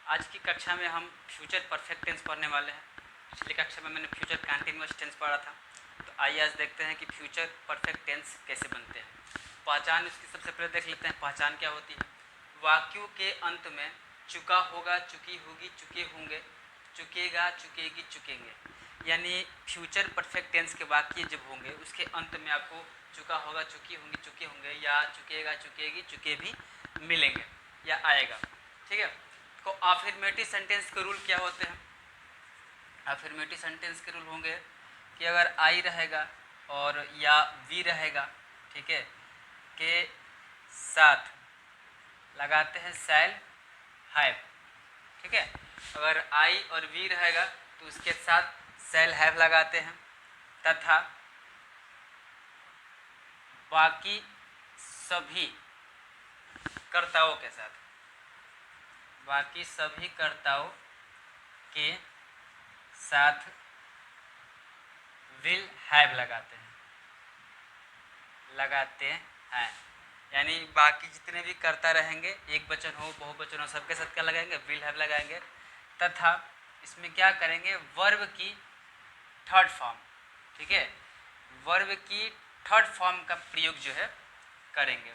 आज की कक्षा में हम फ्यूचर परफेक्ट टेंस पढ़ने वाले हैं। पिछली कक्षा में मैंने फ्यूचर कंटिन्यूअस टेंस पढ़ा था, तो आइए आज देखते हैं कि फ्यूचर परफेक्ट टेंस कैसे बनते हैं। पहचान इसकी सबसे पहले देख लेते हैं, पहचान क्या होती है। वाक्यों के अंत में चुका होगा, चुकी होगी, चुके होंगे, चुकेगा, चुकेगी, चुकेंगे, यानी फ्यूचर परफेक्ट टेंस के वाक्य जब होंगे उसके अंत में आपको चुका होगा, चुकी होंगी, चुके होंगे या चुकेगा, चुकेगी, चुके भी मिलेंगे या आएगा। ठीक है, तो अफर्मेटिव सेंटेंस के रूल क्या होते हैं। अफर्मेटिव सेंटेंस के रूल होंगे कि अगर आई रहेगा और या वी रहेगा, ठीक है, के साथ लगाते हैं शैल हैव। ठीक है, अगर आई और वी रहेगा तो उसके साथ शैल हैव लगाते हैं, तथा बाकी सभी कर्ताओं के साथ, बाकी सभी कर्ताओं के साथ विल हैव लगाते हैं, यानी बाकी जितने भी कर्ता रहेंगे, एक वचन हो बहुवचन हो, सबके साथ क्या लगाएंगे, विल हैव लगाएंगे। तथा इसमें क्या करेंगे, वर्ब की थर्ड फॉर्म, ठीक है, वर्ब की थर्ड फॉर्म का प्रयोग जो है करेंगे।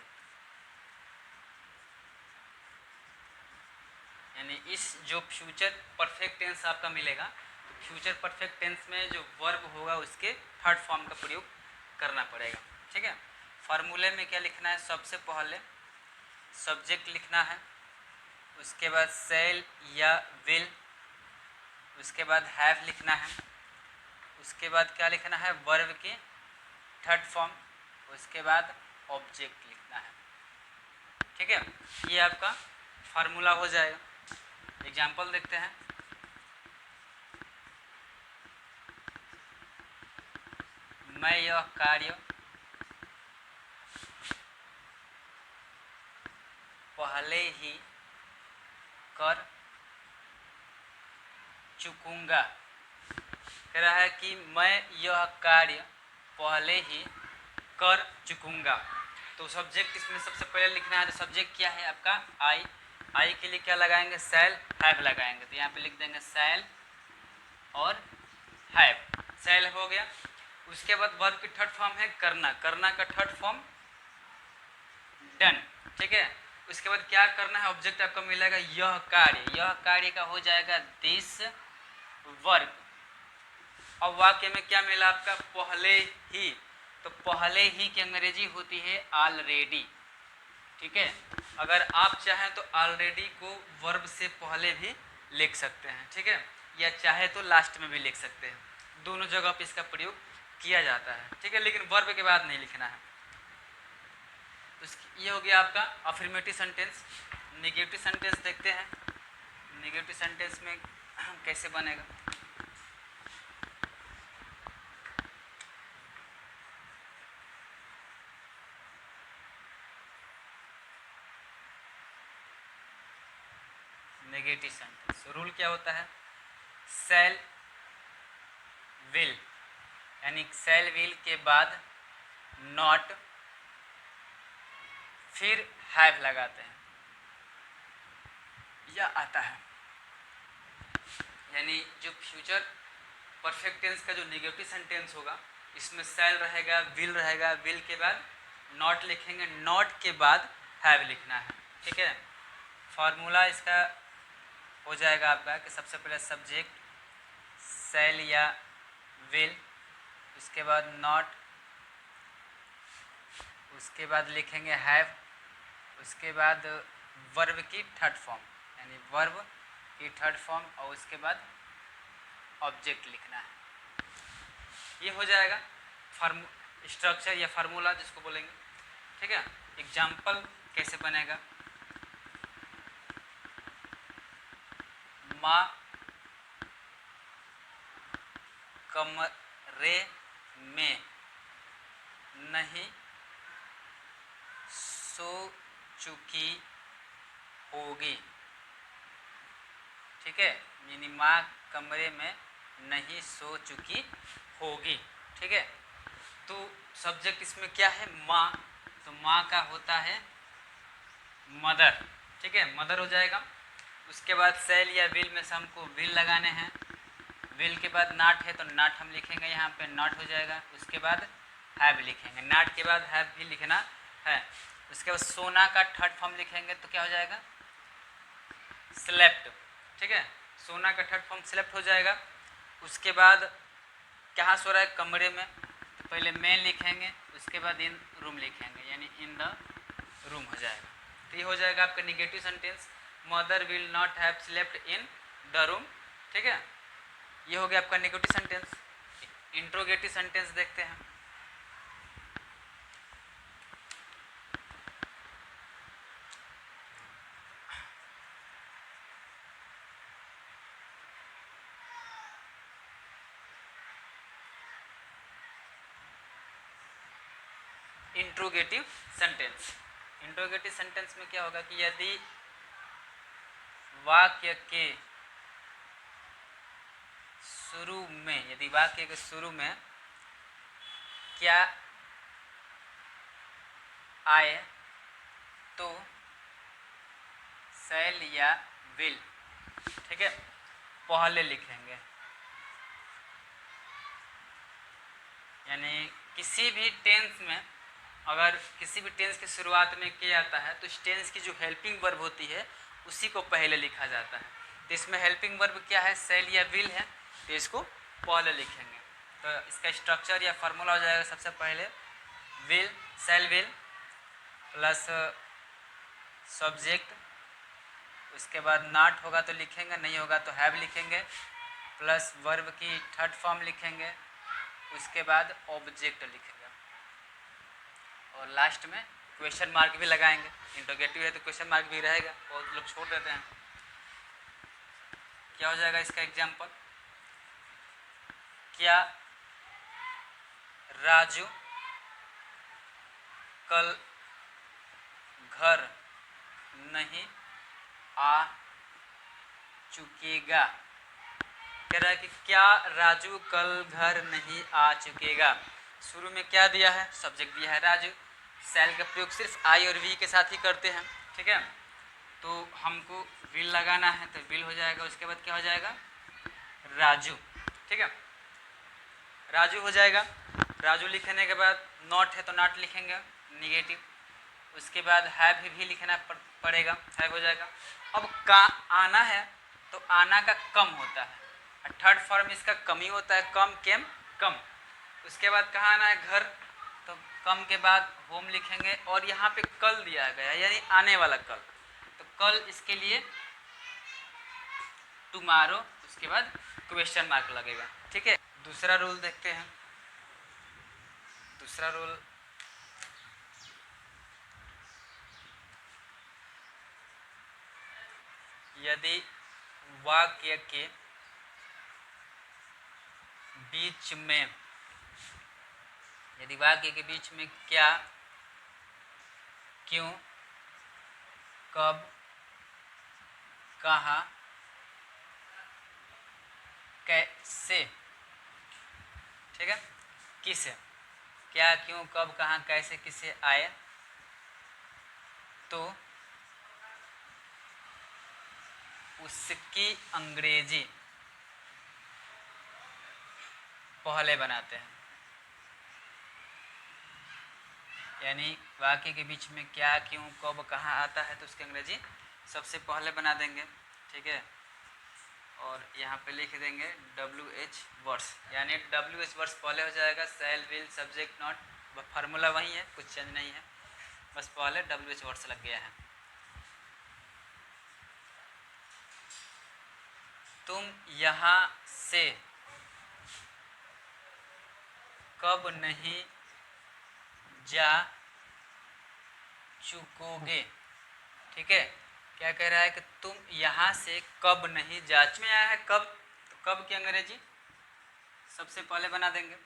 यानी इस जो फ्यूचर परफेक्ट टेंस आपका मिलेगा, तो फ्यूचर परफेक्ट टेंस में जो वर्ब होगा उसके थर्ड फॉर्म का प्रयोग करना पड़ेगा। ठीक है, फार्मूले में क्या लिखना है, सबसे पहले सब्जेक्ट लिखना है, उसके बाद शैल या विल, उसके बाद हैव लिखना है, उसके बाद क्या लिखना है, वर्ब की थर्ड फॉर्म, उसके बाद ऑब्जेक्ट लिखना है। ठीक है, ये आपका फार्मूला हो जाएगा। एग्जाम्पल देखते हैं। मैं यह कार्य पहले ही कर चुकूंगा। कह रहा है कि मैं यह कार्य पहले ही कर चुकूंगा, तो सब्जेक्ट इसमें सबसे पहले लिखना है। तो सब्जेक्ट क्या है आपका, आई। आई के लिए क्या लगाएंगे, शैल हैव लगाएंगे, तो यहाँ पे लिख देंगे शैल और हैव। शैल हो गया। उसके बाद वर्ब की थर्ड फॉर्म है करना, करना का थर्ड फॉर्म डन। ठीक है, उसके बाद क्या करना है, ऑब्जेक्ट आपको मिलेगा यह कार्य, यह कार्य का हो जाएगा दिस वर्क। अब वाक्य में क्या मिला आपका, पहले ही, तो पहले ही की अंग्रेजी होती है ऑलरेडी। ठीक है, अगर आप चाहें तो ऑलरेडी को वर्ब से पहले भी लिख सकते हैं, ठीक है, या चाहे तो लास्ट में भी लिख सकते हैं, दोनों जगह पे इसका प्रयोग किया जाता है। ठीक है, लेकिन वर्ब के बाद नहीं लिखना है। ये हो गया आपका अफर्मेटिव सेंटेंस। नेगेटिव सेंटेंस देखते हैं, नेगेटिव सेंटेंस में कैसे बनेगा। नेगेटिव सेंटेंस रूल क्या होता है, शैल विल, यानी शैल विल के बाद नॉट, फिर हैव लगाते हैं, यह आता है। यानी जो फ्यूचर परफेक्ट टेंस का जो नेगेटिव सेंटेंस होगा, इसमें शैल रहेगा, विल रहेगा, विल के बाद नॉट लिखेंगे, नॉट के बाद हैव लिखना है। ठीक है, फार्मूला इसका हो जाएगा आपका कि सबसे पहले सब्जेक्ट शैल या विल, उसके बाद नॉट, उसके बाद लिखेंगे हैव, उसके बाद वर्ब की थर्ड फॉर्म, यानी वर्ब की थर्ड फॉर्म, और उसके बाद ऑब्जेक्ट लिखना है। ये हो जाएगा स्ट्रक्चर या फार्मूला जिसको बोलेंगे। ठीक है, एग्जाम्पल कैसे बनेगा, माँ कमरे में नहीं सो चुकी होगी। ठीक है, यानी माँ कमरे में नहीं सो चुकी होगी। ठीक है, तो सब्जेक्ट इसमें क्या है, माँ, तो माँ का होता है मदर। ठीक है, मदर हो जाएगा। उसके बाद सेल या विल में से हमको विल लगाने हैं। विल के बाद नॉट है तो नॉट हम लिखेंगे, यहाँ पे नॉट हो जाएगा। उसके बाद हैव लिखेंगे, नॉट के बाद हैव भी लिखना है। उसके बाद सोना का थर्ड फॉर्म लिखेंगे तो क्या हो जाएगा, स्लेप्ट। ठीक है, सोना का थर्ड फॉर्म स्लेप्ट हो जाएगा। उसके बाद कहाँ सो रहा है, कमरे में, तो पहले मेन लिखेंगे, उसके बाद इन रूम लिखेंगे, यानी इन द रूम हो जाएगा। तो ये हो जाएगा आपका negative sentence, mother will not have slept in the room. ठीक है, ये हो गया आपका नेगेटिव सेंटेंस। इंट्रोगेटिव सेंटेंस देखते हैं। इंट्रोगेटिव सेंटेंस, इंट्रोगेटिव सेंटेंस में क्या होगा कि यदि वाक्य के शुरू में, यदि वाक्य के शुरू में क्या आए तो शैल या विल, ठीक है, पहले लिखेंगे। यानी किसी भी टेंस में अगर किसी भी टेंस की शुरुआत में किया जाता है तो इस टेंस की जो हेल्पिंग वर्ब होती है उसी को पहले लिखा जाता है। तो इसमें हेल्पिंग वर्ब क्या है, शैल या विल है, तो इसको पहले लिखेंगे। तो इसका स्ट्रक्चर या फार्मूला हो जाएगा, सबसे पहले will, shell will plus subject, उसके बाद नॉट होगा तो लिखेंगे, नहीं होगा तो हैव लिखेंगे, प्लस वर्ब की थर्ड फॉर्म लिखेंगे, उसके बाद ऑब्जेक्ट लिखेंगे, और लास्ट में क्वेश्चन मार्क भी लगाएंगे। इंट्रोगेटिव है तो क्वेश्चन मार्क भी रहेगा, बहुत लोग छोड़ देते हैं। क्या हो जाएगा इसका एग्जाम्पल, क्या राजू कल घर नहीं आ चुकेगा। कह रहा है कि क्या राजू कल घर नहीं आ चुकेगा। शुरू में क्या दिया है, सब्जेक्ट दिया है राजू। शैल का प्रयोग सिर्फ आई और वी के साथ ही करते हैं। ठीक है, तो हमको विल लगाना है तो विल हो जाएगा। उसके बाद क्या हो जाएगा, राजू। ठीक है, राजू हो जाएगा। राजू लिखने के बाद नॉट है तो नॉट लिखेंगे, निगेटिव। उसके बाद हैव भी लिखना पड़ेगा, हैव हो जाएगा। अब का आना है तो आना का कम होता है, थर्ड फॉर्म इसका कम ही होता है, कम केम कम। उसके बाद कहाँ आना है, घर, तो कम के बाद होम लिखेंगे, और यहाँ पे कल दिया गया है यानी आने वाला कल, तो कल इसके लिए टुमारो, उसके बाद क्वेश्चन मार्क लगेगा। ठीक है, दूसरा रूल देखते हैं। दूसरा रूल, यदि वाक्य के बीच में, यदि वाक्य के बीच में क्या, क्यों, कब, कहाँ, कैसे, ठीक है, किसे, क्या, क्यों, कब, कहाँ, कैसे, किसे आए, तो उसकी अंग्रेजी पहले बनाते हैं। यानी वाक्य के बीच में क्या, क्यों, कब, कहाँ आता है तो उसकी अंग्रेजी सबसे पहले बना देंगे। ठीक है, और यहाँ पे लिख देंगे WH वर्ड्स, यानी WH वर्ड्स पहले हो जाएगा। शैल, विल, सब्जेक्ट, नॉट, फार्मूला वही है, कुछ चेंज नहीं है, बस पहले WH वर्ड्स लग गया है। तुम यहाँ से कब नहीं जा चुकोगे। ठीक है, क्या कह रहा है कि तुम यहाँ से कब नहीं जा, में आया है कब, तो कब की अंग्रेजी सबसे पहले बना देंगे।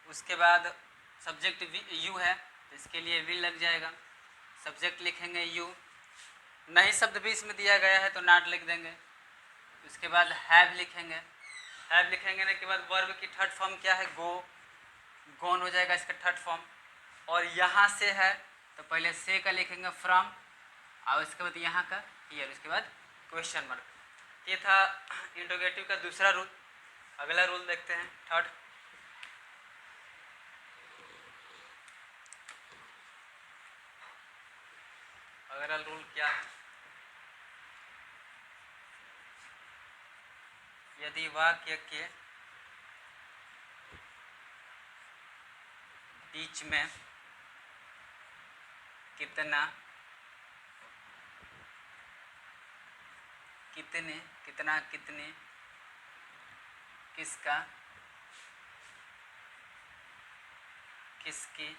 उसके बाद सब्जेक्ट यू है तो इसके लिए विल लग जाएगा, सब्जेक्ट लिखेंगे यू, नहीं शब्द भी इसमें दिया गया है तो नॉट लिख देंगे। उसके बाद हैव लिखेंगे, हैव लिखेंगे ना के बाद वर्ब की थर्ड फॉर्म क्या है, गो, गोन हो जाएगा इसका थर्ड फॉर्म। और यहाँ से है तो पहले से का लिखेंगे फ्रॉम, और उसके बाद यहाँ का हियर, उसके बाद क्वेश्चन मार्क। ये था इंट्रोगेटिव का दूसरा रूल। अगला रूल देखते हैं, थर्ड। अगला रूल क्या है? यदि वाक्य के बीच में कितना, कितने, कितना, कितने, किसका, किसकी,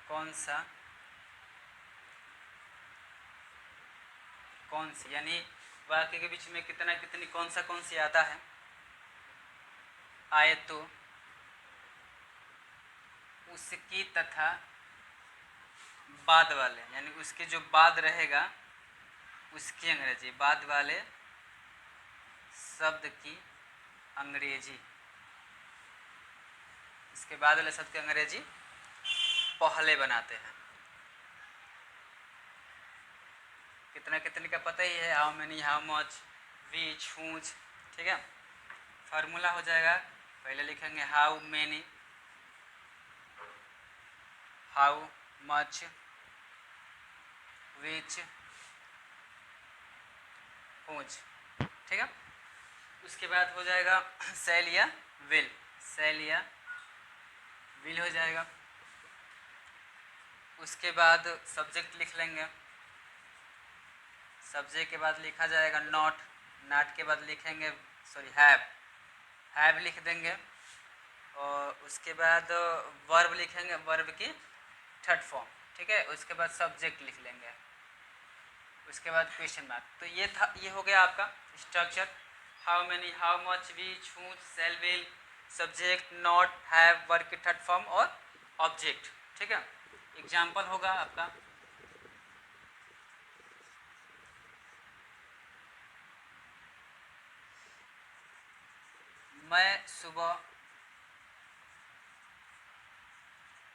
कौन सा, कौन सी, यानी वाक्य के बीच में कितना, कितनी, कौन सी आता है, आए तो उसकी तथा बाद वाले, यानी उसके जो बाद रहेगा उसकी अंग्रेजी, बाद वाले शब्द की अंग्रेजी, इसके बाद वाले शब्द की अंग्रेजी पहले बनाते हैं। कितना, कितने का पता ही है, how many, how much, which, whose, ठीक है। फार्मूला हो जाएगा, पहले लिखेंगे how many, how much, which, whose, ठीक है। उसके बाद हो जाएगा सेल या विल, सेल या विल हो जाएगा। उसके बाद सब्जेक्ट लिख लेंगे, सब्जेक्ट के बाद लिखा जाएगा नॉट, नॉट के बाद लिखेंगे हैव, हैव लिख देंगे। और उसके बाद वर्ब लिखेंगे, वर्ब की थर्ड फॉर्म, ठीक है। उसके बाद सब्जेक्ट लिख लेंगे, उसके बाद क्वेश्चन मार्क। तो ये था, ये हो गया आपका structure, how many, how much, which, whose, shall, will, subject, not, have, verb की थर्ड फॉर्म और ऑब्जेक्ट, ठीक है। एग्जाम्पल होगा आपका, मैं सुबह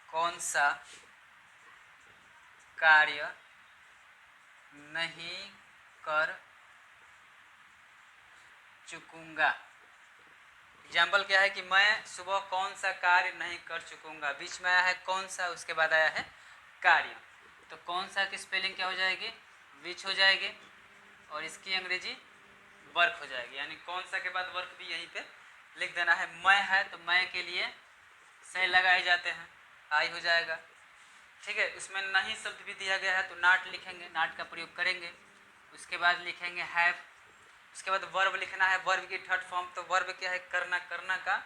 कौन सा कार्य नहीं कर चुकूंगा। एग्जाम्पल क्या है कि मैं सुबह कौन सा कार्य नहीं कर चुकूंगा, बीच में आया है कौन सा, उसके बाद आया है कार्य, तो कौन सा की स्पेलिंग क्या हो जाएगी, विच हो जाएगी, और इसकी अंग्रेजी वर्क हो जाएगी, यानी कौन सा के बाद वर्क भी यहीं पे लिख देना है। मैं है तो मैं के लिए से लगाए जाते हैं, आई हो जाएगा, ठीक है। उसमें नहीं शब्द भी दिया गया है तो नाट लिखेंगे, नाट का प्रयोग करेंगे। उसके बाद लिखेंगे हैव, उसके बाद वर्ब लिखना है, वर्ब की थर्ड फॉर्म, तो वर्ब क्या है, करना, करना का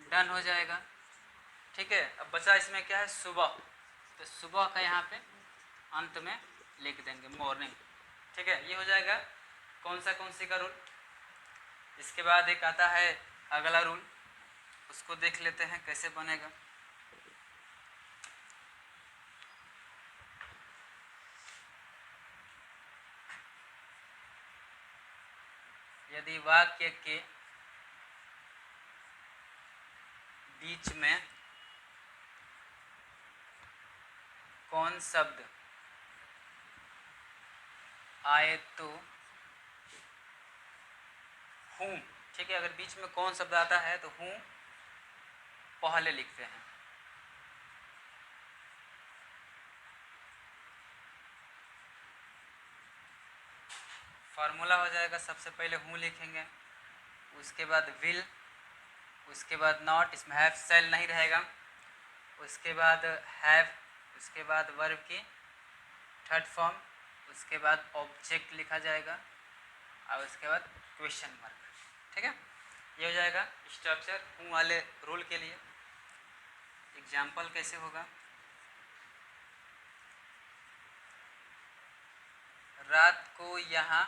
डन हो जाएगा, ठीक है। अब बचा इसमें क्या है, सुबह, तो सुबह का यहाँ पे अंत में लिख देंगे मॉर्निंग, ठीक है। ये हो जाएगा कौन सी का रूल। इसके बाद एक आता है अगला रूल, उसको देख लेते हैं कैसे बनेगा। यदि वाक्य के बीच में कौन शब्द आए तो हूँ, ठीक है। अगर बीच में कौन शब्द आता है तो हूँ पहले लिखते हैं। फार्मूला हो जाएगा, सबसे पहले हूँ लिखेंगे, उसके बाद विल, उसके बाद नॉट, इसमें हैव सेल नहीं रहेगा, उसके बाद हैव, उसके बाद वर्ब की थर्ड फॉर्म, उसके बाद ऑब्जेक्ट लिखा जाएगा, और उसके बाद क्वेश्चन मार्क, ठीक है। ये हो जाएगा स्ट्रक्चर हूँ वाले रूल के लिए। एग्जाम्पल कैसे होगा, रात को यहाँ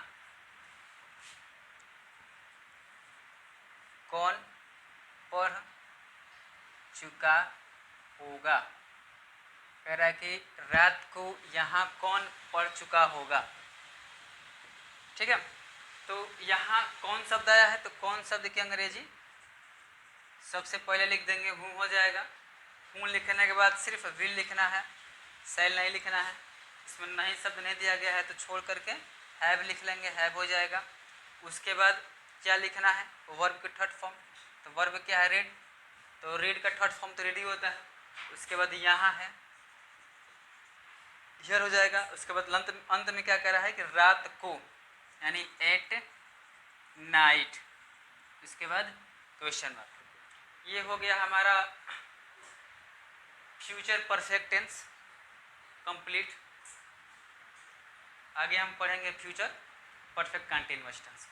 कौन पढ़ चुका होगा, कह रहा है कि रात को यहाँ कौन पढ़ चुका होगा, ठीक है। तो यहाँ कौन शब्द आया है, तो कौन शब्द की अंग्रेजी सबसे पहले लिख देंगे, हूँ हो जाएगा। हूँ लिखने के बाद सिर्फ विल लिखना है, सेल नहीं लिखना है, इसमें नहीं शब्द नहीं दिया गया है तो छोड़ करके हैव लिख लेंगे, हैव हो जाएगा। उसके बाद क्या लिखना है, वर्ब की थर्ड फॉर्म, तो वर्ब क्या है, रीड, तो रीड का थर्ड फॉर्म तो रीड ही होता है। उसके बाद यहाँ है हियर हो जाएगा। उसके बाद अंत में क्या कह रहा है कि रात को, यानी एट नाइट, इसके बाद क्वेश्चन मार्क। ये हो गया हमारा फ्यूचर परफेक्ट टेंस कंप्लीट। आगे हम पढ़ेंगे फ्यूचर परफेक्ट कंटिन्यूअस टेंस।